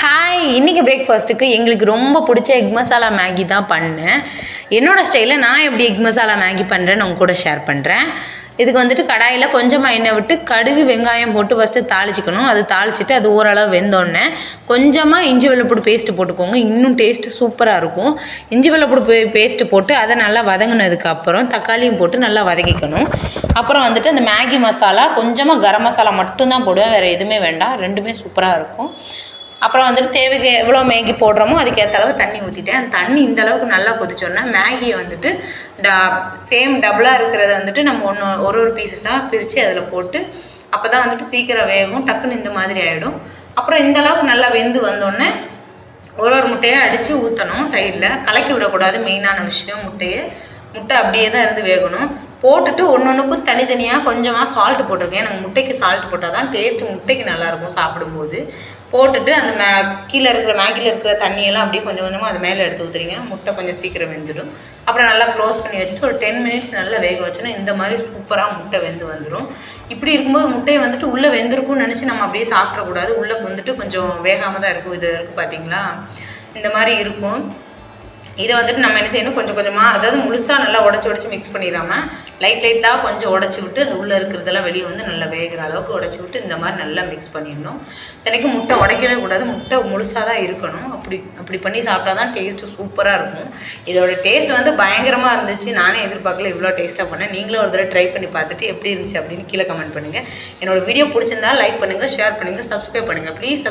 Hi, இன்றைக்கி பிரேக்ஃபாஸ்ட்டுக்கு எங்களுக்கு ரொம்ப பிடிச்ச எக் மசாலா மேகி தான் பண்ணேன். என்னோடய ஸ்டைலில் நான் எப்படி எக் மசாலா மேகி பண்ணுறேன்னு உங்க கூட ஷேர் பண்ணுறேன். இதுக்கு வந்துட்டு கடாயில் கொஞ்சமாக எண்ணெய் விட்டு கடுகு வெங்காயம் போட்டு ஃபஸ்ட்டு தாளிச்சிக்கணும். அது தாளிச்சிட்டு அது ஓரளவு வெந்தோடனே கொஞ்சமாக இஞ்சி வெள்ளைப்பூடு பேஸ்ட்டு போட்டுக்கோங்க. இன்னும் டேஸ்ட்டு சூப்பராக இருக்கும். இஞ்சி வெள்ளைப்பூடு பேஸ்ட்டு போட்டு அதை நல்லா வதங்கினதுக்கப்புறம் தக்காளியும் போட்டு நல்லா வதக்கிக்கணும். அப்புறம் வந்துட்டு அந்த மேகி மசாலா கொஞ்சமாக கரம் மசாலா மட்டும்தான் போடுவேன், வேறு எதுவுமே வேண்டாம். ரெண்டுமே சூப்பராக இருக்கும். அப்புறம் வந்துட்டு தேவைக்கு எவ்வளோ மேகி போடுறோமோ அதுக்கேற்ற அளவு தண்ணி ஊற்றிட்டேன். அந்த தண்ணி இந்த அளவுக்கு நல்லா கொதிச்சோன்னா மேகியை வந்துட்டு சேம் டபுளாக இருக்கிறத வந்துட்டு நம்ம ஒரு பீசஸாக பிரித்து அதில் போட்டு அப்போ தான் வந்துட்டு சீக்கிரம் வேகும். டக்குன்னு இந்த மாதிரி ஆகிடும். அப்புறம் இந்த அளவுக்கு நல்லா வெந்து வந்தோடனே ஒரு முட்டையை அடித்து ஊற்றணும். சைடில் கலக்கி விடக்கூடாது. மெயினான விஷயம் முட்டை அப்படியே தான் இருந்து வேகணும். போட்டுட்டு ஒன்றுக்கும் தனித்தனியாக கொஞ்சமாக சால்ட்டு போட்டிருக்கேன். எனக்கு முட்டைக்கு சால்ட் போட்டால் தான் டேஸ்ட்டு முட்டைக்கு நல்லாயிருக்கும் சாப்பிடும்போது. போட்டுட்டு அந்த கீழே இருக்கிற மேகியில் இருக்கிற தண்ணியெல்லாம் அப்படியே கொஞ்சம் கொஞ்சமாக அது மேலே எடுத்து ஊற்றுறீங்க. முட்டை கொஞ்சம் சீக்கிரம் வெந்துடும். அப்புறம் நல்லா க்ளோஸ் பண்ணி வச்சுட்டு ஒரு 10 மினிட்ஸ் நல்லா வேக வச்சோன்னா இந்த மாதிரி சூப்பராக முட்டை வெந்து வந்துடும். இப்படி இருக்கும்போது முட்டையை வந்துட்டு உள்ளே வெந்திருக்கும்னு நினச்சி நம்ம அப்படியே சாப்பிட்றக்கூடாது. உள்ளே வந்துட்டு கொஞ்சம் வேகாமல் தான் இருக்கும். இது இருக்குது பார்த்தீங்களா, இந்த மாதிரி இருக்கும். இதை வந்துட்டு நம்ம என்ன செய்யணும், கொஞ்சம் கொஞ்சமாக, அதாவது முழுசாக நல்லா உடச்சி மிக்ஸ் பண்ணிடாமல் லைட்டாக கொஞ்சம் உடச்சி விட்டு அந்த உள்ளே இருக்கிறதெல்லாம் வெளியே வந்து நல்லா வேகிற அளவுக்கு உடச்சி விட்டு இந்த மாதிரி நல்லா மிக்ஸ் பண்ணிடணும். இத்தனைக்கும் முட்டை உடைக்கவே கூடாது. முட்டை முழுசாக தான் இருக்கணும். அப்படி பண்ணி சாப்பிட்டா தான் டேஸ்ட்டு சூப்பராக இருக்கும். இதோட டேஸ்ட் வந்து பயங்கரமாக இருந்துச்சு. நானே எதிர்பார்க்கல இவ்வளோ டேஸ்ட்டாக பண்ணேன். நீங்களும் ஒரு தடவை ட்ரை பண்ணி பார்த்துட்டு எப்படி இருந்துச்சு அப்படின்னு கீழே கமெண்ட் பண்ணுங்கள். என்னோடய வீடியோ பிடிச்சிருந்தா லைக் பண்ணுங்கள், ஷேர் பண்ணுங்கள், சப்ஸ்கிரைப் பண்ணுங்கள் ப்ளீஸ்.